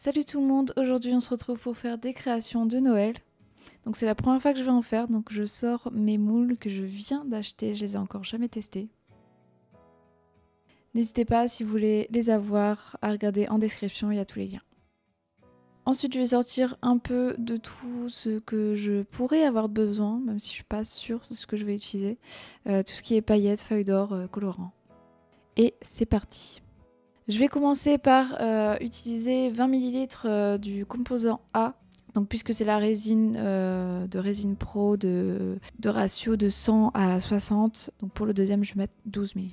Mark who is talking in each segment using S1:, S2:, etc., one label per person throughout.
S1: Salut tout le monde, aujourd'hui on se retrouve pour faire des créations de Noël. Donc c'est la première fois que je vais en faire, donc je sors mes moules que je viens d'acheter, je les ai encore jamais testés. N'hésitez pas si vous voulez les avoir à regarder en description, il y a tous les liens. Ensuite je vais sortir un peu de tout ce que je pourrais avoir besoin, même si je suis pas sûre de ce que je vais utiliser. Tout ce qui est paillettes, feuilles d'or, colorants. Et c'est parti. Je vais commencer par utiliser 20 ml du composant A. Donc puisque c'est la résine de résine pro de ratio de 100 à 60. Donc pour le deuxième, je vais mettre 12 ml.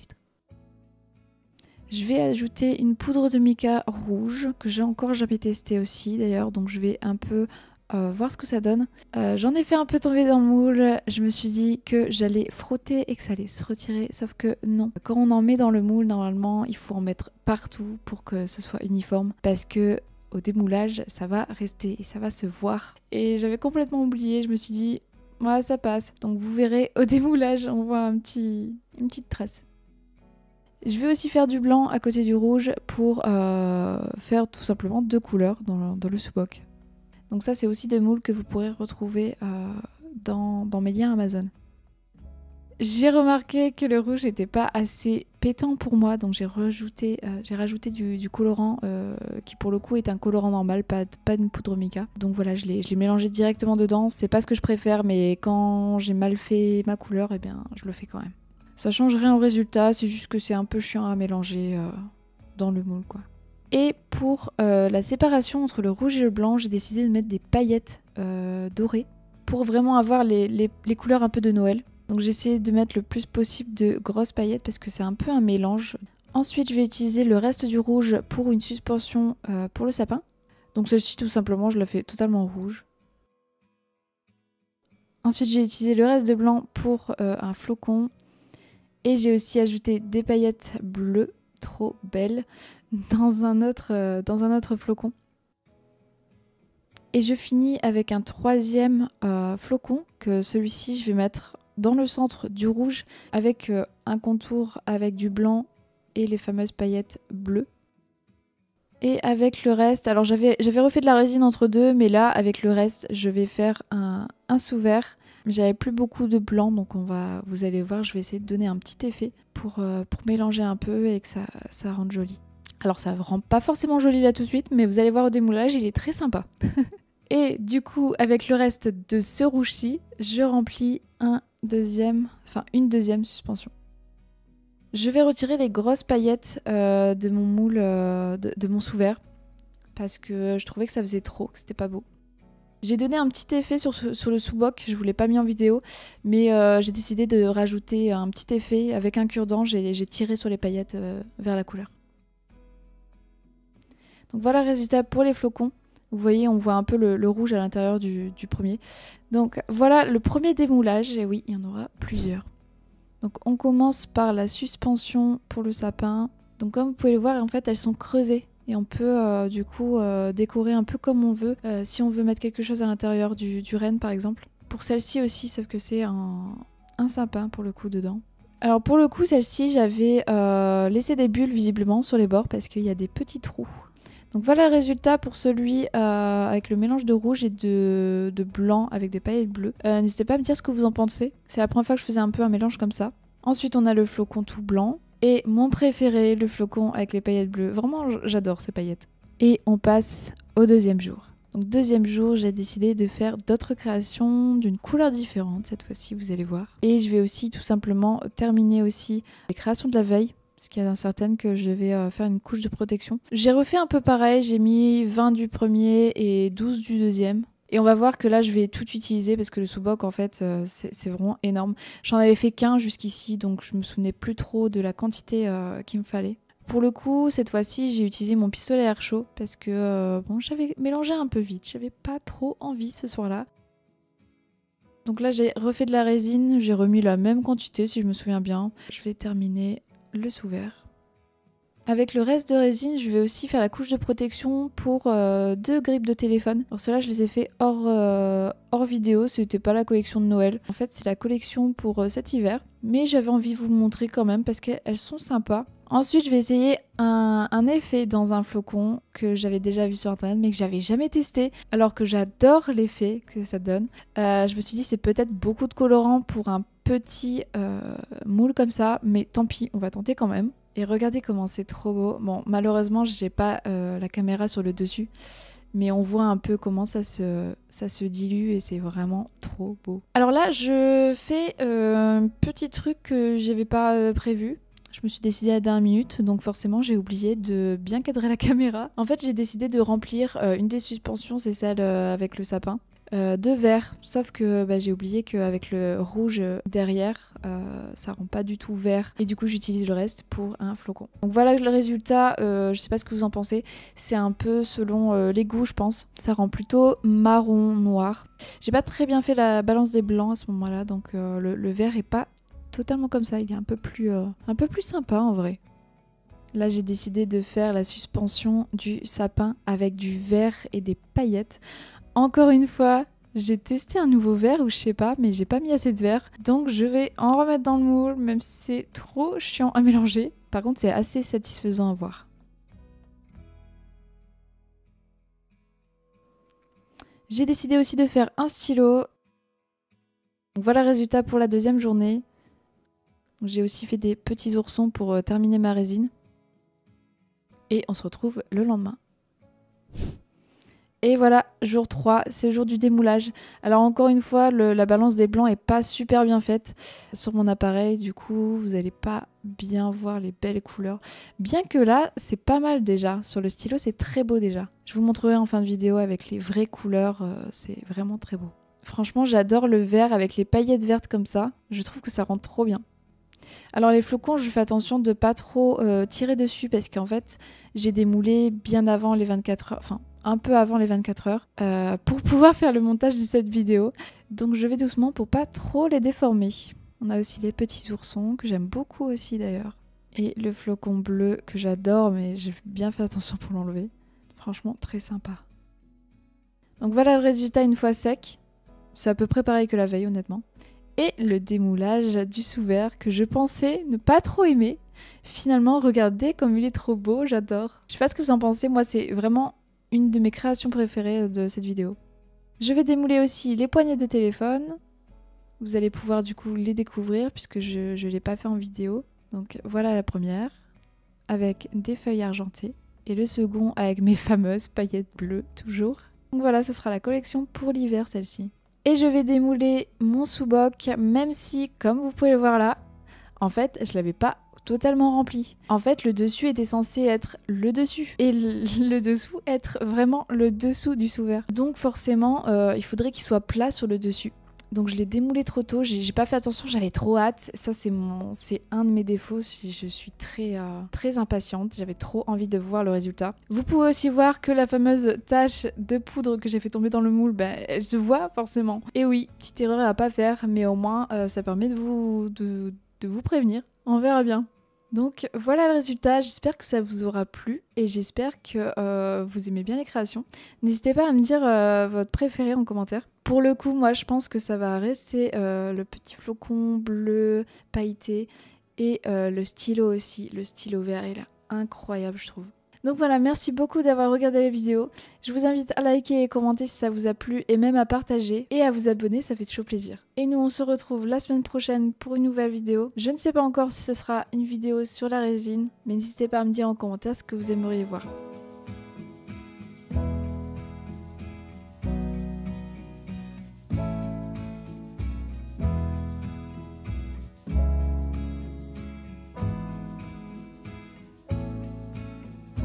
S1: Je vais ajouter une poudre de mica rouge que j'ai encore jamais testée aussi d'ailleurs. Donc je vais un peu voir ce que ça donne. J'en ai fait un peu tomber dans le moule. Je me suis dit que j'allais frotter et que ça allait se retirer. Sauf que non. Quand on en met dans le moule, normalement, il faut en mettre partout pour que ce soit uniforme. Parce que au démoulage, ça va rester et ça va se voir. Et j'avais complètement oublié. Je me suis dit, ouais, ça passe. Donc vous verrez, au démoulage, on voit une petite trace. Je vais aussi faire du blanc à côté du rouge pour faire tout simplement deux couleurs dans le sous-boc. Donc ça, c'est aussi des moules que vous pourrez retrouver dans mes liens Amazon. J'ai remarqué que le rouge n'était pas assez pétant pour moi, donc j'ai rajouté du colorant qui pour le coup est un colorant normal, pas une poudre mica. Donc voilà, je l'ai mélangé directement dedans. C'est pas ce que je préfère, mais quand j'ai mal fait ma couleur, eh bien je le fais quand même. Ça change rien au résultat, c'est juste que c'est un peu chiant à mélanger dans le moule, quoi. Et pour la séparation entre le rouge et le blanc, j'ai décidé de mettre des paillettes dorées pour vraiment avoir les couleurs un peu de Noël. Donc j'ai essayé de mettre le plus possible de grosses paillettes parce que c'est un peu un mélange. Ensuite, je vais utiliser le reste du rouge pour une suspension pour le sapin. Donc celle-ci, tout simplement, je la fais totalement rouge. Ensuite, j'ai utilisé le reste de blanc pour un flocon. Et j'ai aussi ajouté des paillettes bleues, trop belles, dans un autre flocon. Et je finis avec un troisième flocon, que celui-ci je vais mettre dans le centre du rouge, avec un contour avec du blanc et les fameuses paillettes bleues. Et avec le reste, alors j'avais refait de la résine entre deux, mais là avec le reste je vais faire un sous-vert. J'avais plus beaucoup de blanc, donc vous allez voir, je vais essayer de donner un petit effet pour mélanger un peu et que ça rende joli. Alors ça ne rend pas forcément joli là tout de suite, mais vous allez voir au démoulage, il est très sympa. Et du coup, avec le reste de ce rouge-ci, je remplis une deuxième suspension. Je vais retirer les grosses paillettes de mon moule, de mon sous-vert, parce que je trouvais que ça faisait trop, que c'était pas beau. J'ai donné un petit effet sur le sous-boc, je ne vous l'ai pas mis en vidéo, mais j'ai décidé de rajouter un petit effet avec un cure-dent, j'ai tiré sur les paillettes vers la couleur. Donc voilà le résultat pour les flocons. Vous voyez, on voit un peu le rouge à l'intérieur du premier. Donc voilà le premier démoulage, et oui, il y en aura plusieurs. Donc on commence par la suspension pour le sapin. Donc comme vous pouvez le voir, en fait, elles sont creusées. Et on peut du coup décorer un peu comme on veut, si on veut mettre quelque chose à l'intérieur du renne par exemple. Pour celle-ci aussi, sauf que c'est un sapin pour le coup dedans. Alors pour le coup, celle-ci, j'avais laissé des bulles visiblement sur les bords parce qu'il y a des petits trous. Donc voilà le résultat pour celui avec le mélange de rouge et de blanc avec des paillettes bleues. N'hésitez pas à me dire ce que vous en pensez. C'est la première fois que je faisais un peu un mélange comme ça. Ensuite, on a le flocon tout blanc. Et mon préféré, le flocon avec les paillettes bleues. Vraiment, j'adore ces paillettes. Et on passe au deuxième jour. Donc deuxième jour, j'ai décidé de faire d'autres créations d'une couleur différente cette fois-ci, vous allez voir. Et je vais aussi tout simplement terminer aussi les créations de la veille. Parce qu'il y a certaines que je vais faire une couche de protection. J'ai refait un peu pareil, j'ai mis 20 du premier et 12 du deuxième. Et on va voir que là, je vais tout utiliser parce que le sous-boc, en fait, c'est vraiment énorme. J'en avais fait qu'un jusqu'ici, donc je me souvenais plus trop de la quantité qu'il me fallait. Pour le coup, cette fois-ci, j'ai utilisé mon pistolet à air chaud parce que bon, j'avais mélangé un peu vite. J'avais pas trop envie ce soir-là. Donc là, j'ai refait de la résine. J'ai remis la même quantité, si je me souviens bien. Je vais terminer le sous-vert. Avec le reste de résine, je vais aussi faire la couche de protection pour deux grippes de téléphone. Alors ceux-là, je les ai fait hors vidéo, c'était pas la collection de Noël. En fait, c'est la collection pour cet hiver. Mais j'avais envie de vous le montrer quand même parce qu'elles sont sympas. Ensuite, je vais essayer un effet dans un flocon que j'avais déjà vu sur internet mais que j'avais jamais testé alors que j'adore l'effet que ça donne. Je me suis dit c'est peut-être beaucoup de colorant pour un petit moule comme ça, mais tant pis, on va tenter quand même. Et regardez comment c'est trop beau. Bon, malheureusement, j'ai pas la caméra sur le dessus, mais on voit un peu comment ça se dilue et c'est vraiment trop beau. Alors là, je fais un petit truc que j'avais pas prévu. Je me suis décidée à la dernière minute, donc forcément j'ai oublié de bien cadrer la caméra. En fait, j'ai décidé de remplir une des suspensions, c'est celle avec le sapin, de vert. Sauf que j'ai oublié qu'avec le rouge derrière, ça rend pas du tout vert. Et du coup, j'utilise le reste pour un flocon. Donc voilà le résultat. Je sais pas ce que vous en pensez. C'est un peu selon les goûts, je pense. Ça rend plutôt marron noir. J'ai pas très bien fait la balance des blancs à ce moment-là, donc le vert est pas totalement comme ça, il est un peu plus sympa en vrai. Là j'ai décidé de faire la suspension du sapin avec du vert et des paillettes. Encore une fois, j'ai testé un nouveau vert ou je sais pas, mais j'ai pas mis assez de vert. Donc je vais en remettre dans le moule, même si c'est trop chiant à mélanger. Par contre c'est assez satisfaisant à voir. J'ai décidé aussi de faire un stylo. Donc voilà le résultat pour la deuxième journée. J'ai aussi fait des petits oursons pour terminer ma résine. Et on se retrouve le lendemain. Et voilà, jour 3, c'est le jour du démoulage. Alors encore une fois, la balance des blancs est pas super bien faite sur mon appareil. Du coup, vous n'allez pas bien voir les belles couleurs. Bien que là, c'est pas mal déjà. Sur le stylo, c'est très beau déjà. Je vous montrerai en fin de vidéo avec les vraies couleurs. C'est vraiment très beau. Franchement, j'adore le vert avec les paillettes vertes comme ça. Je trouve que ça rend trop bien. Alors les flocons, je fais attention de pas trop tirer dessus parce qu'en fait, j'ai démoulé bien avant les 24 heures, enfin un peu avant les 24 heures pour pouvoir faire le montage de cette vidéo. Donc je vais doucement pour pas trop les déformer. On a aussi les petits oursons que j'aime beaucoup aussi d'ailleurs. Et le flocon bleu que j'adore mais j'ai bien fait attention pour l'enlever. Franchement très sympa. Donc voilà le résultat une fois sec. C'est à peu près pareil que la veille honnêtement. Et le démoulage du sous-vert que je pensais ne pas trop aimer. Finalement, regardez comme il est trop beau, j'adore. Je sais pas ce que vous en pensez, moi c'est vraiment une de mes créations préférées de cette vidéo. Je vais démouler aussi les poignées de téléphone. Vous allez pouvoir du coup les découvrir puisque je ne l'ai pas fait en vidéo. Donc voilà la première, avec des feuilles argentées. Et le second avec mes fameuses paillettes bleues, toujours. Donc voilà, ce sera la collection pour l'hiver celle-ci. Et je vais démouler mon sous-boc, même si, comme vous pouvez le voir là, en fait, je l'avais pas totalement rempli. En fait, le dessus était censé être le dessus et le dessous être vraiment le dessous du sous-vert. Donc forcément, il faudrait qu'il soit plat sur le dessus. Donc je l'ai démoulé trop tôt, j'ai pas fait attention, j'avais trop hâte. Ça c'est un de mes défauts, je suis très impatiente, j'avais trop envie de voir le résultat. Vous pouvez aussi voir que la fameuse tache de poudre que j'ai fait tomber dans le moule, elle se voit forcément. Et oui, petite erreur à pas faire, mais au moins ça permet de vous prévenir. On verra bien. Donc voilà le résultat, j'espère que ça vous aura plu et j'espère que vous aimez bien les créations. N'hésitez pas à me dire votre préféré en commentaire. Pour le coup, moi je pense que ça va rester le petit flocon bleu pailleté et le stylo aussi. Le stylo vert est là incroyable je trouve. Donc voilà, merci beaucoup d'avoir regardé la vidéo. Je vous invite à liker et commenter si ça vous a plu et même à partager et à vous abonner, ça fait toujours plaisir. Et nous on se retrouve la semaine prochaine pour une nouvelle vidéo. Je ne sais pas encore si ce sera une vidéo sur la résine, mais n'hésitez pas à me dire en commentaire ce que vous aimeriez voir.